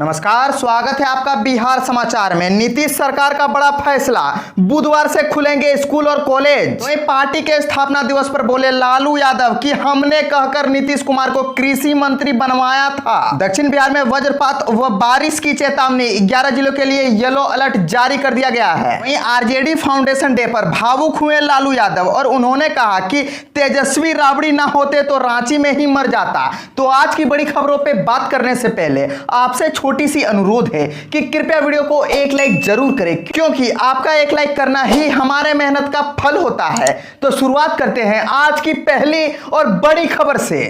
नमस्कार, स्वागत है आपका बिहार समाचार में। नीतीश सरकार का बड़ा फैसला, बुधवार से खुलेंगे स्कूल और कॉलेज। तो पार्टी के स्थापना दिवस पर बोले लालू यादव कि हमने कहकर नीतीश कुमार को कृषि मंत्री बनवाया था। दक्षिण बिहार में वज्रपात व बारिश की चेतावनी, 11 जिलों के लिए येलो अलर्ट जारी कर दिया गया है। वहीं आरजेडी फाउंडेशन डे पर भावुक हुए लालू यादव और उन्होंने कहा कि तेजस्वी राबड़ी ना होते तो रांची में ही मर जाता। तो आज की बड़ी खबरों पर बात करने से पहले आपसे छोटी सी अनुरोध है कि कृपया वीडियो को एक लाइक जरूर करें, क्योंकि आपका एक लाइक करना ही हमारे मेहनत का फल होता है। तो शुरुआत करते हैं आज की पहली और बड़ी खबर से।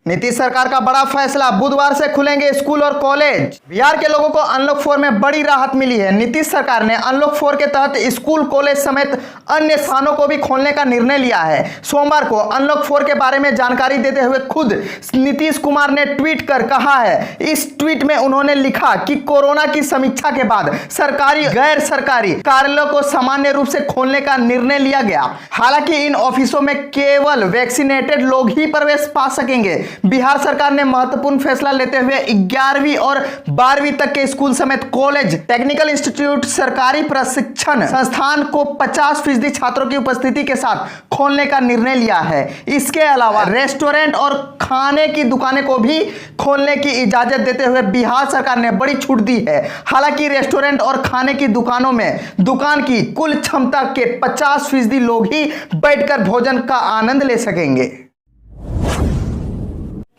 नीतीश सरकार का बड़ा फैसला, बुधवार से खुलेंगे स्कूल और कॉलेज। बिहार के लोगों को अनलॉक 4 में बड़ी राहत मिली है। नीतीश सरकार ने अनलॉक 4 के तहत स्कूल, कॉलेज समेत अन्य स्थानों को भी खोलने का निर्णय लिया है। सोमवार को अनलॉक 4 के बारे में जानकारी देते हुए खुद नीतीश कुमार ने ट्वीट कर कहा है। इस ट्वीट में उन्होंने लिखा कि कोरोना की समीक्षा के बाद सरकारी गैर सरकारी कार्यालयों को सामान्य रूप से खोलने का निर्णय लिया गया। हालांकि इन ऑफिसों में केवल वैक्सीनेटेड लोग ही प्रवेश पा सकेंगे। बिहार सरकार ने महत्वपूर्ण फैसला लेते हुए 11वीं और 12वीं तक के स्कूल समेत कॉलेज, टेक्निकल इंस्टीट्यूट, सरकारी प्रशिक्षण संस्थान को 50% छात्रों की उपस्थिति के साथ खोलने का निर्णय लिया है। इसके अलावा रेस्टोरेंट और खाने की दुकानें को भी खोलने की इजाजत देते हुए बिहार सरकार ने बड़ी छूट दी है। हालांकि रेस्टोरेंट और खाने की दुकानों में दुकान की कुल क्षमता के 50% लोग ही बैठकर भोजन का आनंद ले सकेंगे।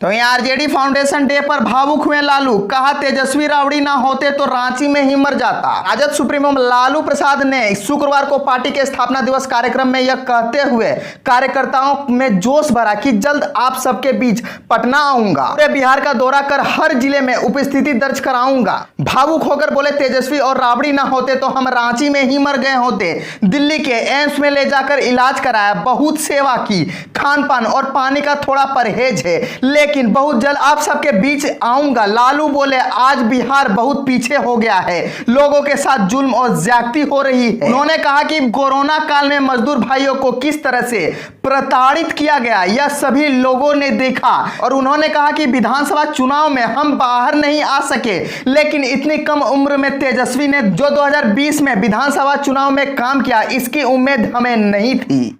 तो यहाँ आरजेडी फाउंडेशन डे पर भावुक हुए लालू, कहा तेजस्वी राबड़ी ना होते तो रांची में ही मर जाता। राजद सुप्रीमो लालू प्रसाद ने शुक्रवार को पार्टी के स्थापना दिवस कार्यक्रम में यह कहते हुए कार्यकर्ताओं में जोश भरा कि जल्द आप सबके बीच पटना आऊंगा, पूरे बिहार का दौरा कर हर जिले में उपस्थिति दर्ज कराऊंगा। भावुक होकर बोले तेजस्वी और राबड़ी ना होते तो हम रांची में ही मर गए होते। दिल्ली के एम्स में ले जाकर इलाज कराया, बहुत सेवा की, खान पान और पानी का थोड़ा परहेज है, लेकिन बहुत जल्द आप सबके बीच आऊंगा। लालू बोले आज बिहार बहुत पीछे हो गया है, लोगों के साथ जुल्म और ज्यादती हो रही है। उन्होंने कहा कि कोरोना काल में मजदूर भाइयों को किस तरह से प्रताड़ित किया गया यह सभी लोगों ने देखा। और उन्होंने कहा कि विधानसभा चुनाव में हम बाहर नहीं आ सके, लेकिन इतनी कम उम्र में तेजस्वी ने जो 2020 में विधानसभा चुनाव में काम किया, इसकी उम्मीद हमें नहीं थी।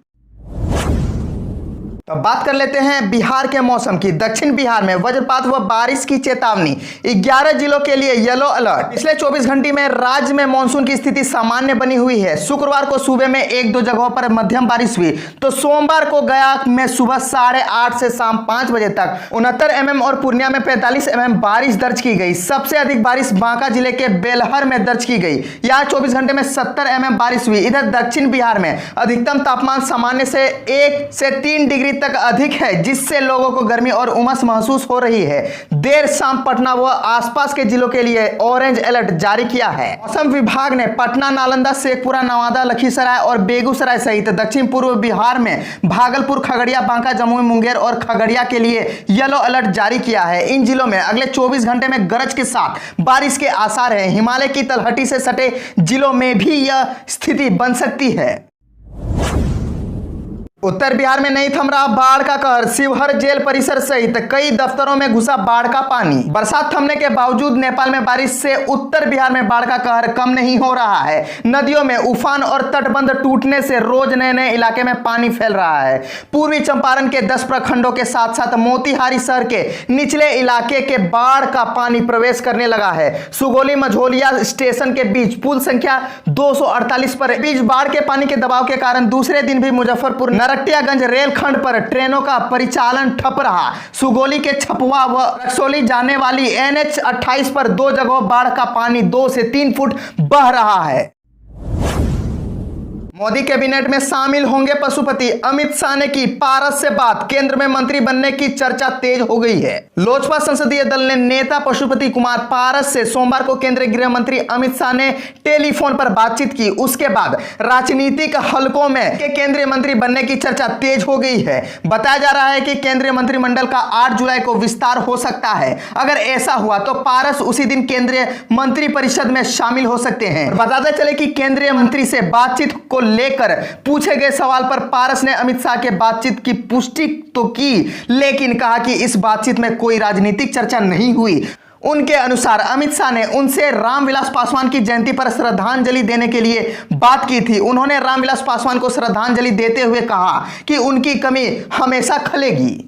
तो बात कर लेते हैं बिहार के मौसम की। दक्षिण बिहार में वज्रपात व बारिश की चेतावनी, 11 जिलों के लिए येलो अलर्ट। पिछले 24 घंटे में राज्य में मानसून की स्थिति सामान्य बनी हुई है। शुक्रवार को सुबह में 1-2 जगहों पर मध्यम बारिश हुई, तो सोमवार को गया में सुबह 8:30 से शाम 5 बजे तक 69 mm और पूर्णिया में 45 mm बारिश दर्ज की गई। सबसे अधिक बारिश बांका जिले के बेलहर में दर्ज की गई, यहाँ 24 घंटे में 70 mm बारिश हुई। इधर दक्षिण बिहार में अधिकतम तापमान सामान्य से 1 से 3 डिग्री तक अधिक है, जिससे लोगों को गर्मी और उमस महसूस हो रही है। देर शाम पटना व आसपास के जिलों के लिए ऑरेंज अलर्ट जारी किया है। मौसम विभाग ने पटना, नालंदा, शेखपुरा, नवादा, लखीसराय और बेगूसराय सहित दक्षिण पूर्व बिहार में भागलपुर, खगड़िया, बांका, जमुई, मुंगेर और खगड़िया के लिए येलो अलर्ट जारी किया है। इन जिलों में अगले 24 घंटे में गरज के साथ बारिश के आसार हैं। हिमालय की तलहटी से सटे जिलों में भी यह स्थिति बन सकती है। उत्तर बिहार में नहीं थम रहा बाढ़ का कहर, शिवहर जेल परिसर सहित कई दफ्तरों में घुसा बाढ़ का पानी। बरसात थमने के बावजूद नेपाल में बारिश से उत्तर बिहार में बाढ़ का कहर कम नहीं हो रहा है। नदियों में उफान और तटबंध टूटने से रोज नए नए इलाके में पानी फैल रहा है। पूर्वी चंपारण के 10 प्रखंडों के साथ साथ मोतिहारी शहर के निचले इलाके के बाढ़ का पानी प्रवेश करने लगा है। सुगोली मझोलिया स्टेशन के बीच पुल संख्या 248 पर बीच बाढ़ के पानी के दबाव के कारण दूसरे दिन भी मुजफ्फरपुर नरकटियागंज रेलखंड पर ट्रेनों का परिचालन ठप रहा। सुगोली के छपवा व रक्सौली जाने वाली NH 28 पर 2 जगहों बाढ़ का पानी 2 से 3 फुट बह रहा है। मोदी कैबिनेट में शामिल होंगे पशुपति, अमित शाह ने की पारस से बात, केंद्र में मंत्री बनने की चर्चा तेज हो गई है। लोजपा संसदीय दल ने नेता पशुपति कुमार पारस से सोमवार को केंद्रीय गृह मंत्री अमित शाह ने टेलीफोन पर बातचीत की। उसके बाद राजनीतिक हलकों में केंद्रीय मंत्री बनने की चर्चा तेज हो गई है। बताया जा रहा है कि केंद्रीय मंत्रिमंडल का 8 जुलाई को विस्तार हो सकता है। अगर ऐसा हुआ तो पारस उसी दिन केंद्रीय मंत्रिपरिषद में शामिल हो सकते हैं। बताते चले कि केंद्रीय मंत्री से बातचीत को लेकर पूछे गए सवाल पर पारस ने अमित शाह के बातचीत की पुष्टि तो की, लेकिन कहा कि इस बातचीत में कोई राजनीतिक चर्चा नहीं हुई। उनके अनुसार अमित शाह ने उनसे रामविलास पासवान की जयंती पर श्रद्धांजलि देने के लिए बात की थी। उन्होंने रामविलास पासवान को श्रद्धांजलि देते हुए कहा कि उनकी कमी हमेशा खलेगी।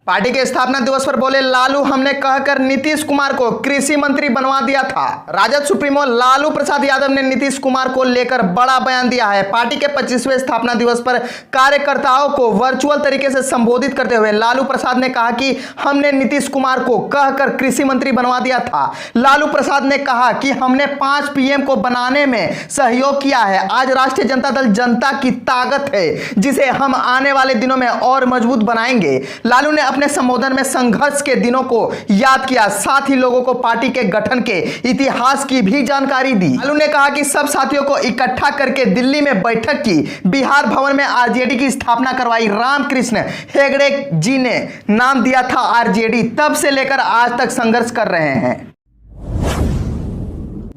पार्टी के स्थापना दिवस पर बोले लालू, हमने कहकर नीतीश कुमार को कृषि मंत्री बनवा दिया था। राजद सुप्रीमो लालू प्रसाद यादव ने नीतीश कुमार को लेकर बड़ा बयान दिया है। पार्टी के 25वें स्थापना दिवस पर कार्यकर्ताओं को वर्चुअल तरीके से संबोधित करते हुए लालू प्रसाद ने कहा कि हमने नीतीश कुमार को कहकर कृषि मंत्री बनवा दिया था। लालू प्रसाद ने कहा कि हमने 5 पीएम को बनाने में सहयोग किया है। आज राष्ट्रीय जनता दल जनता की ताकत है, जिसे हम आने वाले दिनों में और मजबूत बनाएंगे। लालू ने अपने संबोधन में संघर्ष के दिनों को याद किया, साथ ही लोगों को पार्टी के गठन के इतिहास की भी जानकारी दी। लालू ने कहा कि सब साथियों को इकट्ठा करके दिल्ली में बैठक की, बिहार भवन में आरजेडी की स्थापना करवाई। रामकृष्ण हेगड़े जी ने नाम दिया था आरजेडी, तब से लेकर आज तक संघर्ष कर रहे हैं।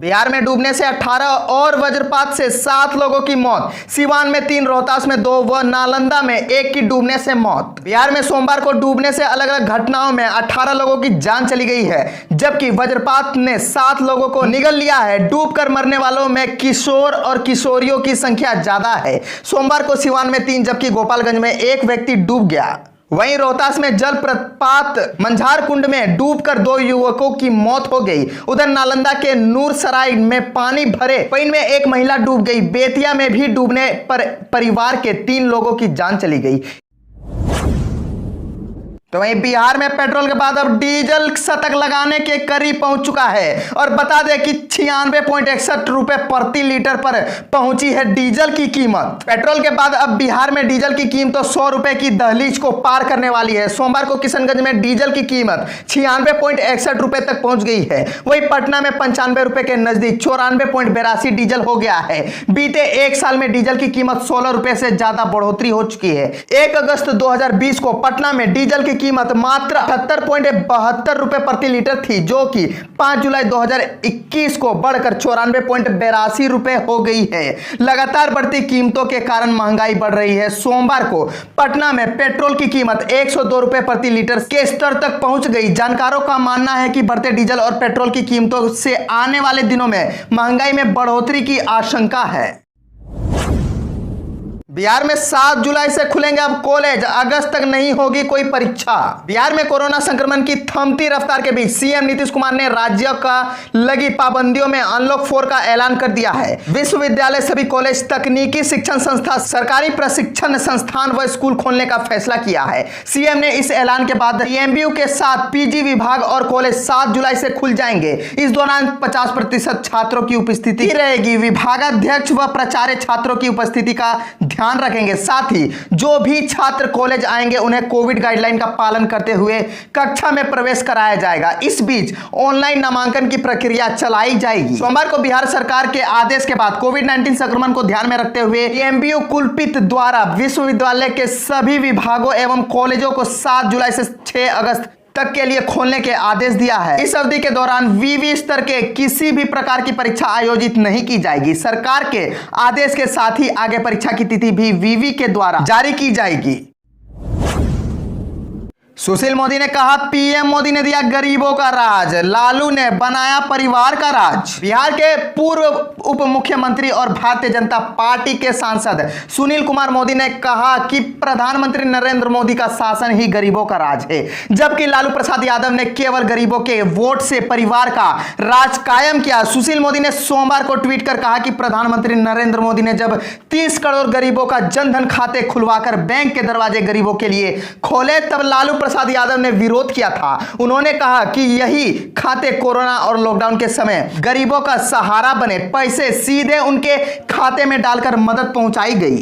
बिहार में डूबने से 18 और वज्रपात से 7 लोगों की मौत, सिवान में 3, रोहतास में 2 व नालंदा में 1 की डूबने से मौत। बिहार में सोमवार को डूबने से अलग अलग घटनाओं में 18 लोगों की जान चली गई है, जबकि वज्रपात ने 7 लोगों को निगल लिया है। डूबकर मरने वालों में किशोर और किशोरियों की संख्या ज्यादा है। सोमवार को सिवान में 3 जबकि गोपालगंज में 1 व्यक्ति डूब गया। वहीं रोहतास में जल प्रपात मंझार कुंड में डूबकर 2 युवकों की मौत हो गई। उधर नालंदा के नूरसराय में पानी भरे पैन में 1 महिला डूब गई। बेतिया में भी डूबने पर परिवार के 3 लोगों की जान चली गई। तो वहीं बिहार में पेट्रोल के बाद अब डीजल शतक लगाने के करीब पहुंच चुका है और बता दें कि 96.61 रुपए प्रति लीटर पर पहुंची है डीजल की कीमत। पेट्रोल के बाद अब बिहार में डीजल की कीमत तो 100 रुपए की दहलीज को पार करने वाली है। सोमवार को किशनगंज में डीजल की कीमत 96.61 रुपए तक पहुंच गई है। वहीं पटना में 95 रुपए के नजदीक 94.82 डीजल हो गया है। बीते 1 साल में डीजल की कीमत 16 रुपए से ज्यादा बढ़ोतरी हो चुकी है। 1 अगस्त 2020 को पटना में डीजल की कीमत मात्र 78.72 रुपए प्रति लीटर थी, जो कि 5 जुलाई 2021 को बढ़कर 94.82 रुपए हो गई है। लगातार बढ़ती कीमतों के कारण महंगाई बढ़ रही है। सोमवार को पटना में पेट्रोल की कीमत 102 रुपए प्रति लीटर के स्तर तक पहुंच गई। जानकारों का मानना है कि बढ़ते डीजल और पेट्रोल की कीमतों से आने वाले दिनों में महंगाई में बढ़ोतरी की आशंका है। बिहार में 7 जुलाई से खुलेंगे अब कॉलेज, अगस्त तक नहीं होगी कोई परीक्षा। बिहार में कोरोना संक्रमण की थमती रफ्तार के बीच सीएम नीतीश कुमार ने राज्य का लगी पाबंदियों में अनलॉक 4 का ऐलान कर दिया है। विश्वविद्यालय, सभी कॉलेज, तकनीकी शिक्षण संस्था, सरकारी प्रशिक्षण संस्थान व स्कूल खोलने का फैसला किया है। सीएम ने इस ऐलान के बाद एमबीयू के साथ पीजी विभाग और कॉलेज 7 जुलाई से खुल जाएंगे। इस दौरान 50% छात्रों की उपस्थिति रहेगी। विभागाध्यक्ष व प्राचार्य छात्रों की उपस्थिति का ध्यान रखेंगे। साथ ही जो भी छात्र कॉलेज आएंगे उन्हें कोविड गाइडलाइन का पालन करते हुए कक्षा में प्रवेश कराया जाएगा। इस बीच ऑनलाइन नामांकन की प्रक्रिया चलाई जाएगी। सोमवार को बिहार सरकार के आदेश के बाद कोविड-19 संक्रमण को ध्यान में रखते हुए एमबीयू कुलपति द्वारा विश्वविद्यालय के सभी विभागों एवं कॉलेजों को 7 जुलाई से 6 अगस्त तक के लिए खोलने के आदेश दिया है। इस अवधि के दौरान वीवी स्तर के किसी भी प्रकार की परीक्षा आयोजित नहीं की जाएगी। सरकार के आदेश के साथ ही आगे परीक्षा की तिथि भी वीवी के द्वारा जारी की जाएगी। सुशील मोदी ने कहा पीएम मोदी ने दिया गरीबों का राज, लालू ने बनाया परिवार का राज। बिहार के पूर्व उप मुख्यमंत्री और भारतीय जनता पार्टी के सांसद सुनील कुमार मोदी ने कहा कि प्रधानमंत्री नरेंद्र मोदी का शासन ही गरीबों का राज है, जबकि लालू प्रसाद यादव ने केवल गरीबों के वोट से परिवार का राज कायम किया। सुशील मोदी ने सोमवार को ट्वीट कर कहा कि प्रधानमंत्री नरेंद्र मोदी ने जब 30 करोड़ गरीबों का जनधन खाते खुलवाकर बैंक के दरवाजे गरीबों के लिए खोले, तब लालू प्रसाद यादव ने विरोध किया था। उन्होंने कहा कि यही खाते कोरोना और लॉकडाउन के समय गरीबों का सहारा बने। पैसे सीधे उनके खाते में डालकर मदद पहुंचाई गई।